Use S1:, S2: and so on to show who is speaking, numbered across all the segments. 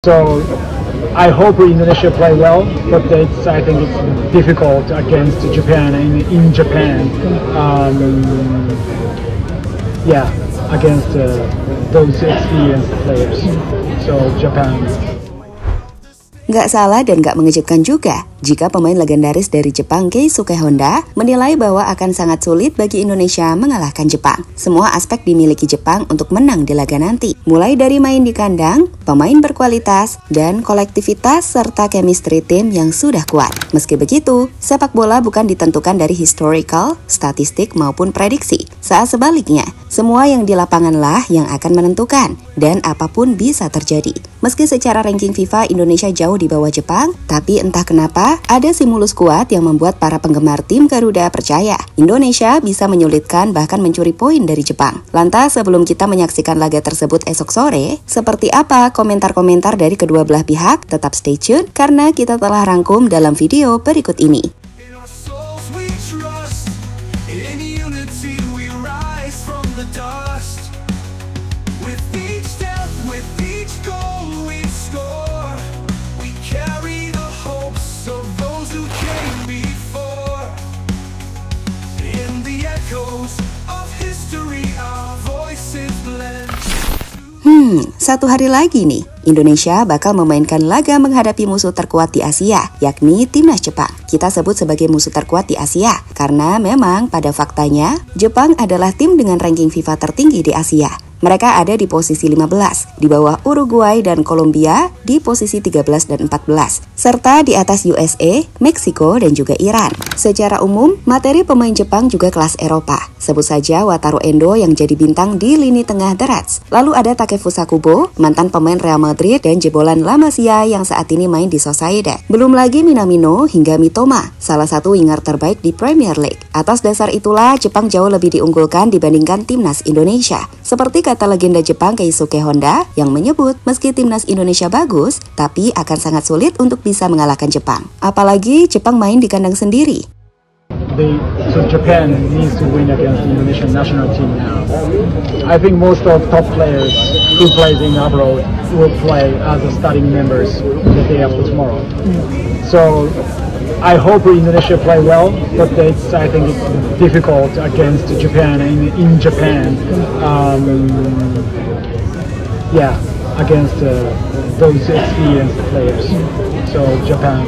S1: So I hope Indonesia play well, but I think it's difficult against Japan in Japan. Yeah, against those experienced players. So Japan.
S2: Nggak salah dan nggak mengejutkan juga jika pemain legendaris dari Jepang Keisuke Honda menilai bahwa akan sangat sulit bagi Indonesia mengalahkan Jepang. Semua aspek dimiliki Jepang untuk menang di laga nanti, mulai dari main di kandang, pemain berkualitas, dan kolektivitas serta chemistry tim yang sudah kuat. Meski begitu, sepak bola bukan ditentukan dari historical, statistik maupun prediksi. Saat sebaliknya, semua yang di lapanganlah yang akan menentukan, dan apapun bisa terjadi. Meski secara ranking FIFA Indonesia jauh di bawah Jepang, tapi entah kenapa ada stimulus kuat yang membuat para penggemar tim Garuda percaya Indonesia bisa menyulitkan bahkan mencuri poin dari Jepang. Lantas sebelum kita menyaksikan laga tersebut esok sore, seperti apa komentar-komentar dari kedua belah pihak? Tetap stay tune karena kita telah rangkum dalam video berikut ini. Satu hari lagi nih, Indonesia bakal memainkan laga menghadapi musuh terkuat di Asia, yakni Timnas Jepang. Kita sebut sebagai musuh terkuat di Asia, karena memang pada faktanya, Jepang adalah tim dengan ranking FIFA tertinggi di Asia. Mereka ada di posisi 15, di bawah Uruguay dan Kolombia di posisi 13 dan 14, serta di atas USA, Meksiko, dan juga Iran. Secara umum, materi pemain Jepang juga kelas Eropa. Sebut saja Wataru Endo yang jadi bintang di lini tengah The Reds. Lalu ada Takefusa Kubo, mantan pemain Real Madrid dan jebolan La Masia yang saat ini main di Sociedad. Belum lagi Minamino hingga Mitoma, salah satu winger terbaik di Premier League. Atas dasar itulah, Jepang jauh lebih diunggulkan dibandingkan timnas Indonesia. Seperti kata legenda Jepang Keisuke Honda yang menyebut meski timnas Indonesia bagus, tapi akan sangat sulit untuk bisa mengalahkan Jepang. Apalagi Jepang main di kandang sendiri.
S1: So Japan needs to win against the Indonesian national team now. I think most of top players who plays in abroad will play as the starting members the day after tomorrow. So I hope Indonesia play well, but I think it's difficult against Japan in Japan. Yeah, against those experienced players. So Japan.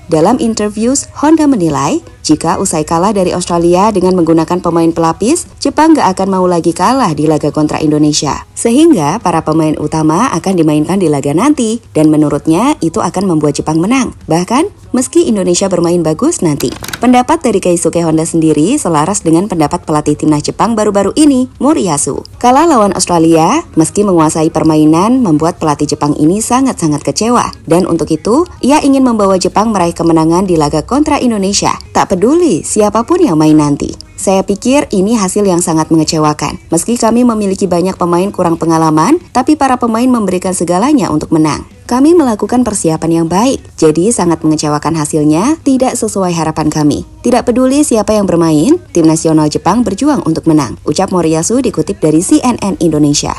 S2: Dalam interviews, Honda menilai jika usai kalah dari Australia dengan menggunakan pemain pelapis, Jepang gak akan mau lagi kalah di laga kontra Indonesia. Sehingga para pemain utama akan dimainkan di laga nanti, dan menurutnya itu akan membuat Jepang menang. Bahkan, meski Indonesia bermain bagus nanti. Pendapat dari Keisuke Honda sendiri selaras dengan pendapat pelatih timnas Jepang baru-baru ini, Moriyasu. Kalah lawan Australia, meski menguasai permainan, membuat pelatih Jepang ini sangat-sangat kecewa. Dan untuk itu, ia ingin membawa Jepang meraih kemenangan di laga kontra Indonesia. Tak peduli siapapun yang main nanti. Saya pikir ini hasil yang sangat mengecewakan. Meski kami memiliki banyak pemain kurang pengalaman, tapi para pemain memberikan segalanya untuk menang. Kami melakukan persiapan yang baik, jadi sangat mengecewakan hasilnya, tidak sesuai harapan kami. Tidak peduli siapa yang bermain, tim nasional Jepang berjuang untuk menang, ucap Moriyasu dikutip dari CNN Indonesia.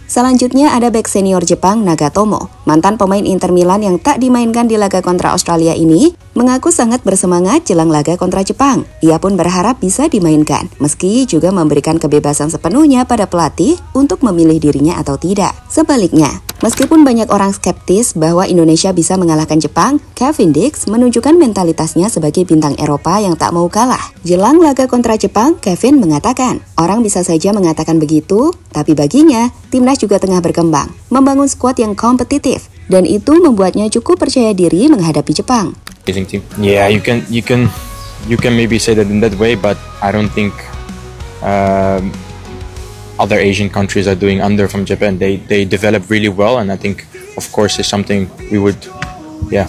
S2: Selanjutnya ada bek senior Jepang Nagatomo. Mantan pemain Inter Milan yang tak dimainkan di laga kontra Australia ini mengaku sangat bersemangat jelang laga kontra Jepang. Ia pun berharap bisa dimainkan, meski juga memberikan kebebasan sepenuhnya pada pelatih untuk memilih dirinya atau tidak. Sebaliknya, meskipun banyak orang skeptis bahwa Indonesia bisa mengalahkan Jepang, Kevin Dix menunjukkan mentalitasnya sebagai bintang Eropa yang tak mau kalah. Jelang laga kontra Jepang, Kevin mengatakan, orang bisa saja mengatakan begitu, tapi baginya, timnas juga tengah berkembang, membangun skuad yang kompetitif, dan itu membuatnya cukup percaya diri menghadapi Jepang.
S3: Yeah, you can maybe say that in that way, but I don't think other Asian countries are doing under from Japan. They develop really well, and I think, of course, is something we would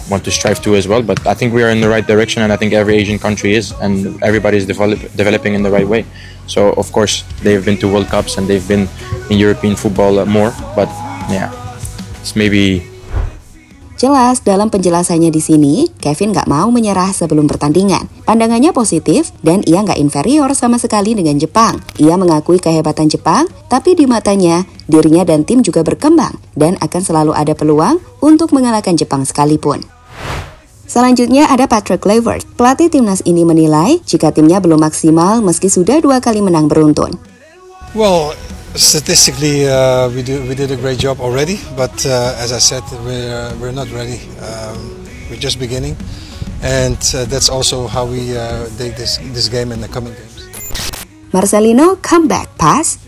S3: want to strive to as well. But I think we are in the right direction, and I think every Asian country is, and everybody is developing in the right way. So of course they've been to World Cups and they've been in European football more, but yeah, it's maybe.
S2: Jelas dalam penjelasannya di sini, Kevin nggak mau menyerah sebelum pertandingan. Pandangannya positif dan ia nggak inferior sama sekali dengan Jepang. Ia mengakui kehebatan Jepang, tapi di matanya, dirinya dan tim juga berkembang dan akan selalu ada peluang untuk mengalahkan Jepang sekalipun. Selanjutnya ada Patrick Kluivert. Pelatih timnas ini menilai jika timnya belum maksimal meski sudah 2 kali menang beruntun.
S4: Well, statistically, we did a great job already, but as I said, we're not ready. We're just beginning, and that's also how we take this game in the coming games.
S2: Marcelino comeback pass.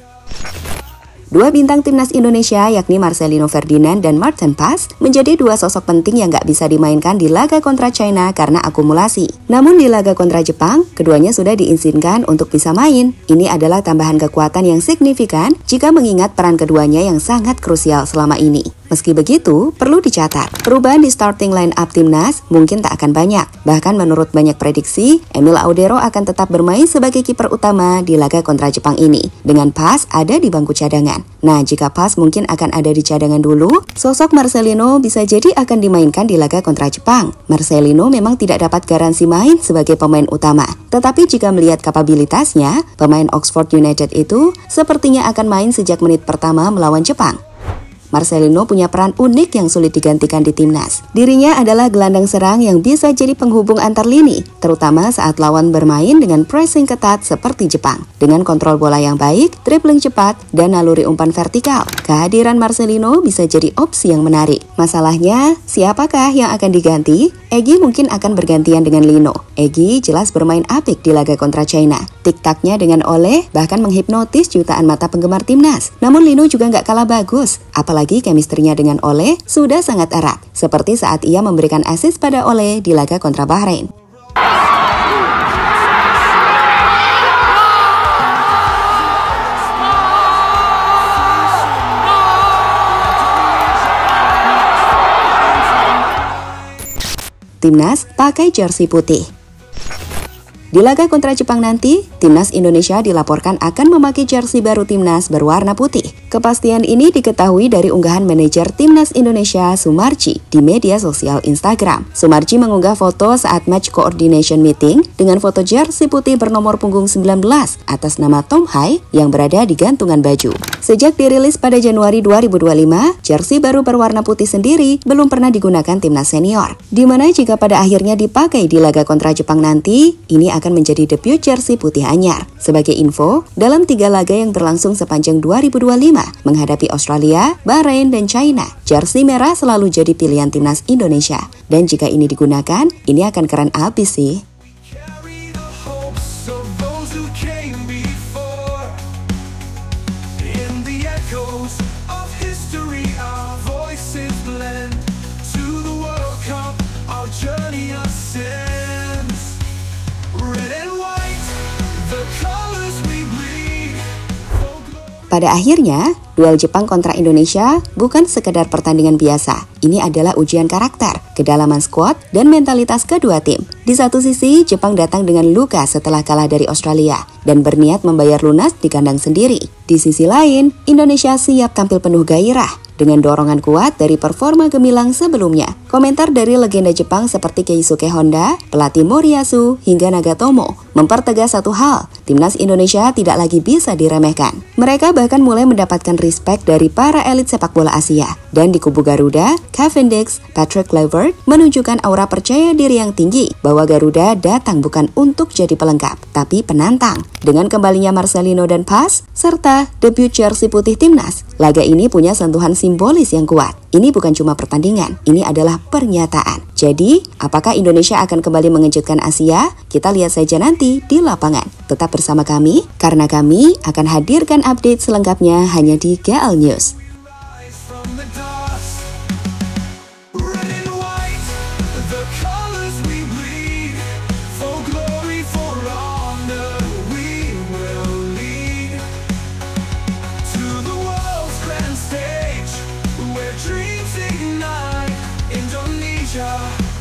S2: Dua bintang timnas Indonesia yakni Marcelino Ferdinand dan Maarten Paes menjadi dua sosok penting yang nggak bisa dimainkan di laga kontra China karena akumulasi. Namun di laga kontra Jepang, keduanya sudah diizinkan untuk bisa main. Ini adalah tambahan kekuatan yang signifikan jika mengingat peran keduanya yang sangat krusial selama ini. Meski begitu, perlu dicatat, perubahan di starting line up timnas mungkin tak akan banyak. Bahkan menurut banyak prediksi, Emil Audero akan tetap bermain sebagai kiper utama di laga kontra Jepang ini, dengan Paes ada di bangku cadangan. Nah, jika Paes mungkin akan ada di cadangan dulu, sosok Marcelino bisa jadi akan dimainkan di laga kontra Jepang. Marcelino memang tidak dapat garansi main sebagai pemain utama, tetapi jika melihat kapabilitasnya, pemain Oxford United itu sepertinya akan main sejak menit pertama melawan Jepang. Marcelino punya peran unik yang sulit digantikan di timnas. Dirinya adalah gelandang serang yang bisa jadi penghubung antar lini, terutama saat lawan bermain dengan pressing ketat seperti Jepang. Dengan kontrol bola yang baik, dribbling cepat, dan naluri umpan vertikal, kehadiran Marcelino bisa jadi opsi yang menarik. Masalahnya, siapakah yang akan diganti? Egy mungkin akan bergantian dengan Lino. Egy jelas bermain apik di laga kontra China. Tik-taknya dengan Ole bahkan menghipnotis jutaan mata penggemar timnas. Namun Lino juga nggak kalah bagus. Apalagi chemistry-nya dengan Ole sudah sangat erat. Seperti saat ia memberikan assist pada Ole di laga kontra Bahrain. Timnas pakai jersey putih. Di laga kontra Jepang nanti, timnas Indonesia dilaporkan akan memakai jersey baru timnas berwarna putih. Kepastian ini diketahui dari unggahan manajer timnas Indonesia Sumarji di media sosial Instagram. Sumarji mengunggah foto saat match coordination meeting dengan foto jersey putih bernomor punggung 19 atas nama Tom Hai yang berada di gantungan baju. Sejak dirilis pada Januari 2025, jersey baru berwarna putih sendiri belum pernah digunakan timnas senior. Di mana jika pada akhirnya dipakai di laga kontra Jepang nanti, ini akan menjadi debut jersey putih anyar. Sebagai info, dalam 3 laga yang berlangsung sepanjang 2025 menghadapi Australia, Bahrain, dan China, jersey merah selalu jadi pilihan timnas Indonesia. Dan jika ini digunakan, ini akan keren abis sih. Pada akhirnya, duel Jepang kontra Indonesia bukan sekedar pertandingan biasa. Ini adalah ujian karakter, kedalaman skuad, dan mentalitas kedua tim. Di satu sisi, Jepang datang dengan luka setelah kalah dari Australia dan berniat membayar lunas di kandang sendiri. Di sisi lain, Indonesia siap tampil penuh gairah dengan dorongan kuat dari performa gemilang sebelumnya. Komentar dari legenda Jepang seperti Keisuke Honda, pelatih Moriyasu, hingga Nagatomo mempertegas satu hal, timnas Indonesia tidak lagi bisa diremehkan. Mereka bahkan mulai mendapatkan respect dari para elit sepak bola Asia. Dan di kubu Garuda, Cavendish, Patrick Kluivert menunjukkan aura percaya diri yang tinggi bahwa Garuda datang bukan untuk jadi pelengkap, tapi penantang. Dengan kembalinya Marcelino dan Paes, serta debut jersey putih timnas, laga ini punya sentuhan simbolis yang kuat. Ini bukan cuma pertandingan, ini adalah pernyataan. Jadi, apakah Indonesia akan kembali mengejutkan Asia? Kita lihat saja nanti di lapangan. Tetap bersama kami, karena kami akan hadirkan update selengkapnya hanya di GL News.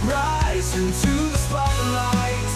S5: Rise into the spotlight.